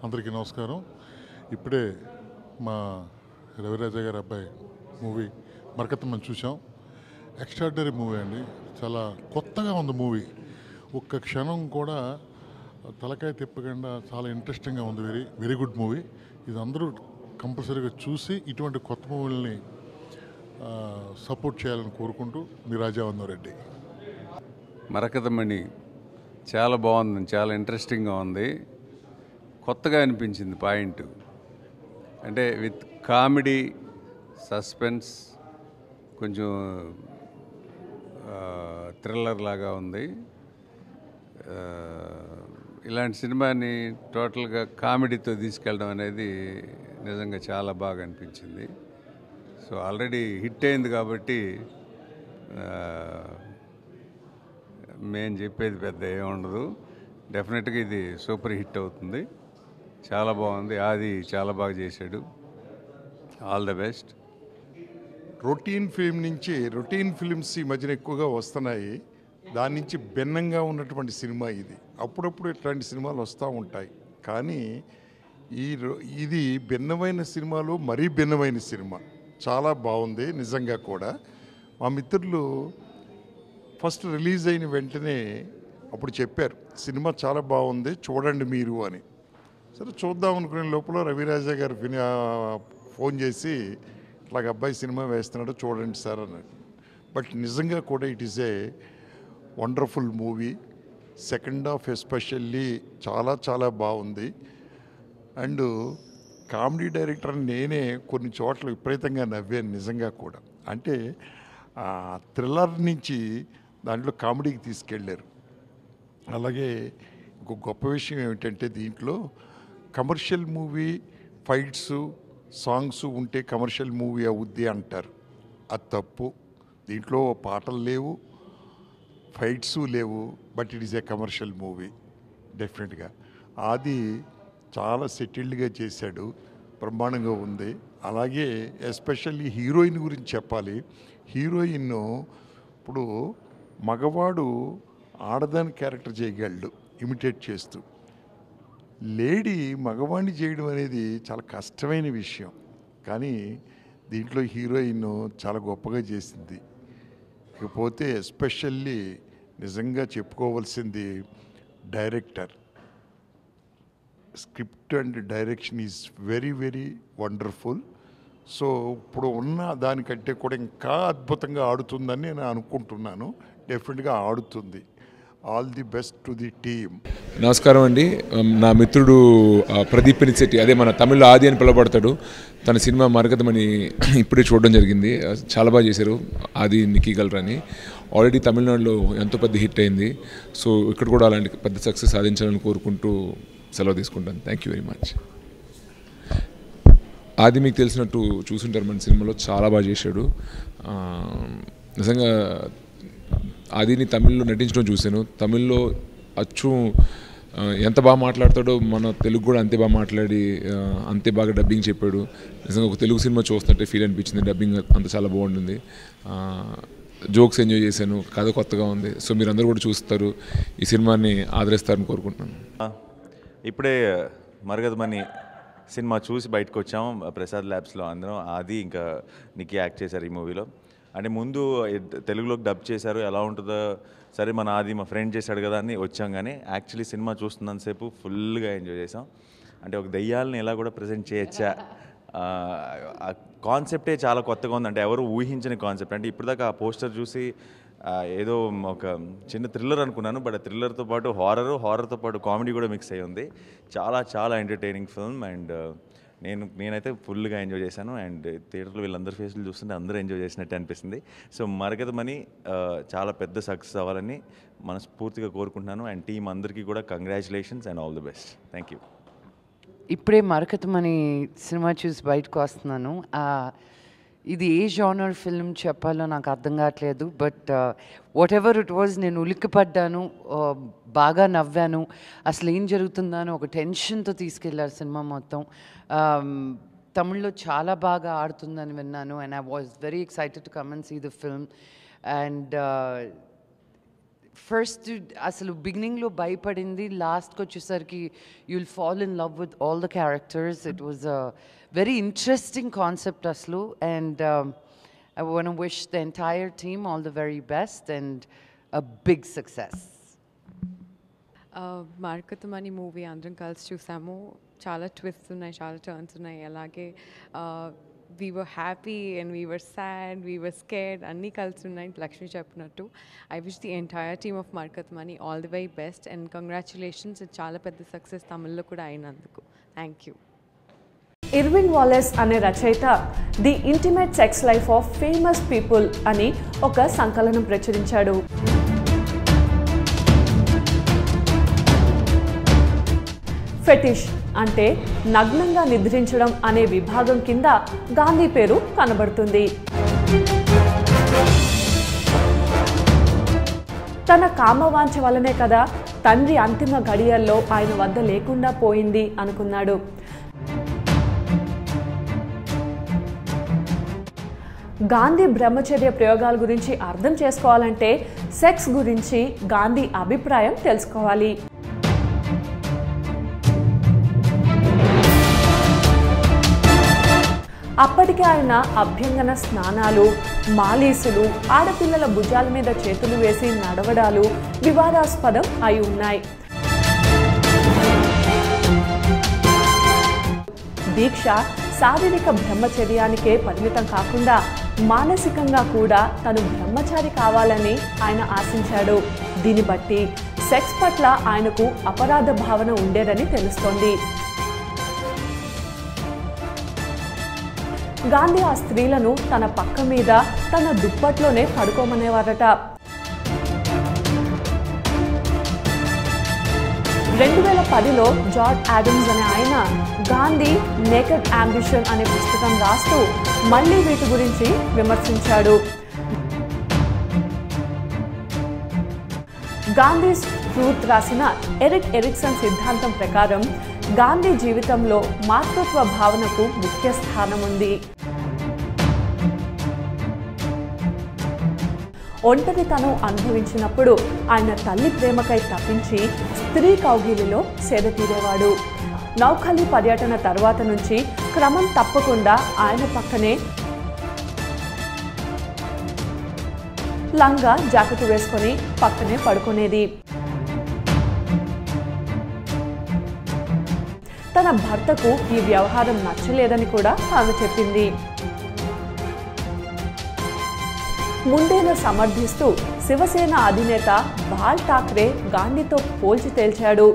అందరికీ నమస్కారం. ఇప్పుడే మా రవిరాజ గారి అబ్బాయి మూవీ మరకత్ చూసాం. ఎక్స్ట్రాడినరీ మూవీ అండి. చాలా కొత్తగా ఉంది మూవీ. ఒక్క క్షణం కూడా తలకాయ తిప్పకుండా చాలా ఇంట్రెస్టింగ్గా ఉంది. Very very good movie. ఇది అందరూ కంపల్సరీగా చూసి ఇటువంటి కొత్త మూవీలని సపోర్ట్ చేయాలని కోరుకుంటూ మీ రాజావందరెడ్డి. మరకతమణి చాలా బాగుంది, చాలా ఇంట్రెస్టింగ్గా ఉంది. కొత్తగా అనిపించింది పాయింట్. అంటే విత్ కామెడీ, సస్పెన్స్, కొంచెం థ్రిల్లర్ లాగా ఉంది. ఇలాంటి సినిమాని టోటల్గా కామెడీతో తీసుకెళ్ళడం అనేది నిజంగా చాలా బాగా అనిపించింది. సో ఆల్రెడీ హిట్ అయింది కాబట్టి మేము చెప్పేది పెద్ద ఏముండదు. డెఫినెట్గా ఇది సూపర్ హిట్ అవుతుంది. చాలా బాగుంది. ఆది చాలా బాగా చేశాడు. All the best. Routine film నుంచి రొటీన్ ఫిల్మ్స్ ఈ మధ్యన ఎక్కువగా వస్తున్నాయి. దాని నుంచి భిన్నంగా ఉన్నటువంటి సినిమా ఇది. అప్పుడప్పుడు ఇట్లాంటి సినిమాలు వస్తూ ఉంటాయి. కానీ ఇది భిన్నమైన సినిమాలు, మరీ భిన్నమైన సినిమా. చాలా బాగుంది నిజంగా కూడా. మా మిత్రులు ఫస్ట్ రిలీజ్ అయిన వెంటనే అప్పుడు చెప్పారు, సినిమా చాలా బాగుంది, చూడండి మీరు అని. సరే చూద్దాం అనుకునే లోపల రవిరాజా గారు ఫోన్ చేసి ఇట్లాగ అబ్బాయి సినిమా వేస్తున్నాడు, చూడండి సార్ అన్నాడు. బట్ నిజంగా కూడా it is a wonderful movie. Second half especially చాలా చాలా బాగుంది. అండ్ కామెడీ డైరెక్టర్ నేనే కొన్ని చోట్ల విపరీతంగా నవ్వాను నిజంగా కూడా. అంటే థ్రిల్లర్ నుంచి దాంట్లో కామెడీకి తీసుకెళ్ళారు. అలాగే ఇంకో గొప్ప విషయం ఏమిటంటే దీంట్లో కమర్షియల్ మూవీ, ఫైట్స్, సాంగ్స్ ఉంటే కమర్షియల్ మూవీ అవుద్ది అంటారు. అది తప్పు. దీంట్లో పాటలు లేవు, ఫైట్స్ లేవు, but it is a commercial movie డెఫినెట్గా. అది చాలా సెటిల్డ్గా చేశాడు, బ్రహ్మాండంగా ఉంది. అలాగే ఎస్పెషల్లీ హీరోయిన్ గురించి చెప్పాలి. హీరోయిన్ ఇప్పుడు మగవాడు ఆడదాని క్యారెక్టర్ చేయగలడు ఇమిటేట్ చేస్తూ. లేడీ మగవాడిని చేయడం అనేది చాలా కష్టమైన విషయం. కానీ దీంట్లో హీరోయిన్ చాలా గొప్పగా చేసింది. ఇకపోతే ఎస్పెషల్లీ నిజంగా చెప్పుకోవాల్సింది director. Script and direction is very very wonderful. So ఇప్పుడు ఉన్న దానికంటే కూడా ఇంకా అద్భుతంగా ఆడుతుందని నేను అనుకుంటున్నాను. డెఫినెట్గా ఆడుతుంది. All the best to the team. నమస్కారం అండి. నా మిత్రుడు ప్రదీప్ పెనిశెట్టి, అదే మన తమిళ్లో ఆది అని పిలవబడతాడు, తన సినిమా మరకతమని ఇప్పుడే చూడడం జరిగింది. చాలా బాగా చేశారు ఆది, నిక్కీ గల్రాని. ఆల్రెడీ తమిళనాడులో ఎంతో పెద్ద హిట్ అయింది. సో ఇక్కడ కూడా అలాంటి పెద్ద సక్సెస్ సాధించాలని కోరుకుంటూ సెలవు తీసుకుంటాను. Thank you very much. ఆది మీకు తెలిసినట్టు చూసుంటారు, మన సినిమాలో చాలా బాగా చేశాడు. నిజంగా ఆదిని తమిళ్లో నటించడం చూశాను. తమిళ్లో అచ్చు ఎంత బాగా మాట్లాడతాడో మన తెలుగు కూడా అంతే బాగా మాట్లాడి అంతే బాగా డబ్బింగ్ చెప్పాడు. నిజంగా ఒక తెలుగు సినిమా చూస్తున్నట్టే ఫీల్ అనిపించింది. డబ్బింగ్ అంత చాలా బాగుంటుంది. జోక్స్ ఎంజాయ్ చేశాను. కథ కొత్తగా ఉంది. సో మీరందరూ కూడా చూస్తారు, ఈ సినిమాని ఆదరిస్తారని కోరుకుంటున్నాను. ఇప్పుడే మరకతమని సినిమా చూసి బయటకు వచ్చాం ప్రసాద్ ల్యాబ్స్లో. అందరం ఆది ఇంకా నిక్కీ యాక్ట్ చేశారు ఈ మూవీలో. అంటే ముందు తెలుగులోకి డబ్ చేశారు, ఎలా ఉంటుందో సరే మన ఆది మా ఫ్రెండ్ చేశాడు కదా అని వచ్చాం. కానీ యాక్చువల్లీ సినిమా చూస్తున్నంతసేపు ఫుల్గా ఎంజాయ్ చేసాం. అంటే ఒక దెయ్యాలని ఎలా కూడా ప్రజెంట్ చేయొచ్చా, ఆ కాన్సెప్టే చాలా కొత్తగా ఉంది. అంటే ఎవరు ఊహించని కాన్సెప్ట్. అంటే ఇప్పటిదాకా ఆ పోస్టర్ చూసి ఏదో ఒక చిన్న థ్రిల్లర్ అనుకున్నాను, బట్ ఆ థ్రిల్లర్తో పాటు హారర్తో పాటు కామెడీ కూడా మిక్స్ అయ్యి ఉంది. చాలా చాలా ఎంటర్టైనింగ్ ఫిల్మ్. అండ్ నేనైతే ఫుల్గా ఎంజాయ్ చేశాను. అండ్ థియేటర్లో వీళ్ళందరి ఫేస్లు చూస్తుంటే అందరూ ఎంజాయ్ చేసినట్టు అనిపిస్తుంది. సో మరకతమని చాలా పెద్ద సక్సెస్ అవ్వాలని మనస్ఫూర్తిగా కోరుకుంటున్నాను. అండ్ టీం అందరికీ కూడా congratulations and all the best. Thank you. ఇప్పుడే మరకతమని సినిమా చూసి బయటకు వస్తున్నాను. ఇది ఏ జానర్ ఫిల్మ్ చెప్పాలో నాకు అర్థం కావట్లేదు. But what ever it was, నేను ఉలిక్కిపడ్డాను, బాగా నవ్వాను. అసలు ఏం జరుగుతుందా అని ఒక టెన్షన్తో తీసుకెళ్లారు సినిమా మొత్తం. తమిళ్లో చాలా బాగా ఆడుతుందని విన్నాను. And I was very excited to come and see the film. And first అసలు బిగినింగ్లో భయపడింది, లాస్ట్కి వచ్చేసరికి you'll fall in love with all the characters. It was a very interesting concept అసలు. And I want to wish the entire team all the very best and a big success. Marakathamani movie అందరం కలిసి చూసాము. చాలా ట్విsts ఉన్నాయి, చాలా turns ఉన్నాయి. అలాగే we were happy and we were sad, we were scared, అన్నీ కలిసి ఉన్నాయి లక్ష్మి చెప్పినట్టు. I wish the entire team of Markathmani all the very best and congratulations. చాలా పెద్ద సక్సెస్ తమిళ్లో కూడా అయినందుకు. Thank you. ఇర్విన్ వాలెస్ అనే రచయిత the intimate sex life of famous people అని ఒక సంకలనం ప్రచురించాడు. ఫెటిష్ అంటే నగ్నంగా నిద్రించడం అనే విభాగం కింద గాంధీ పేరు కనబడుతుంది. తన కామవాంఛ వల్లనే కదా తండ్రి అంతిమ గడియల్లో ఆయన వద్ద లేకుండా పోయింది అనుకున్నాడు. గాంధీ బ్రహ్మచర్య ప్రయోగాల గురించి అర్థం చేసుకోవాలంటే సెక్స్ గురించి గాంధీ అభిప్రాయం తెలుసుకోవాలి. అప్పటికే ఆయన అభ్యంగన స్నానాలు, మాలీసులు, ఆడపిల్లల భుజాల మీద చేతులు వేసి నడవడాలు వివాదాస్పదం అయి ఉన్నాయి. దీక్ష శారీరక బ్రహ్మచర్యానికే పరిమితం కాకుండా మానసికంగా కూడా తను బ్రహ్మచారి కావాలని ఆయన ఆశించాడు. దీన్ని బట్టి సెక్స్ పట్ల ఆయనకు అపరాధ భావన ఉండేదని తెలుస్తోంది. గాంధీ ఆ స్త్రీలను తన పక్క మీద తన దుప్పట్లోనే పడుకోమనేవారట. 2010లో జార్జ్ ఆడమ్స్ అనే ఆయన గాంధీ నేకెడ్ అంబిషన్ అనే పుస్తకం రాస్తూ మళ్ళీ వీటి గురించి విమర్శించాడు. గాంధీస్ ట్రూత్ రాసిన ఎరిక్ ఎరిక్సన్ సిద్ధాంతం ప్రకారం గాంధీ జీవితంలో మాతృత్వ భావనకు ముఖ్య స్థానం ఉంది. ఒంటరితనం అనుభవించినప్పుడు ఆయన తల్లి ప్రేమకై తప్పించి స్త్రీ కౌగిలిలో సేద తీరేవాడు. నౌఖలి పర్యటన తర్వాత నుంచి క్రమం తప్పకుండా ఆయన పక్కనే లంగా జాకెట్ వేసుకొని పక్కనే పడుకునేది. తన భర్తకు ఈ వ్యవహారం నచ్చలేదని కూడా ఆమె చెప్పింది. ముందేను సమర్థిస్తూ శివసేన అధినేత బాల్ ఠాక్రే గాంధీతో పోల్చి తేల్చాడు.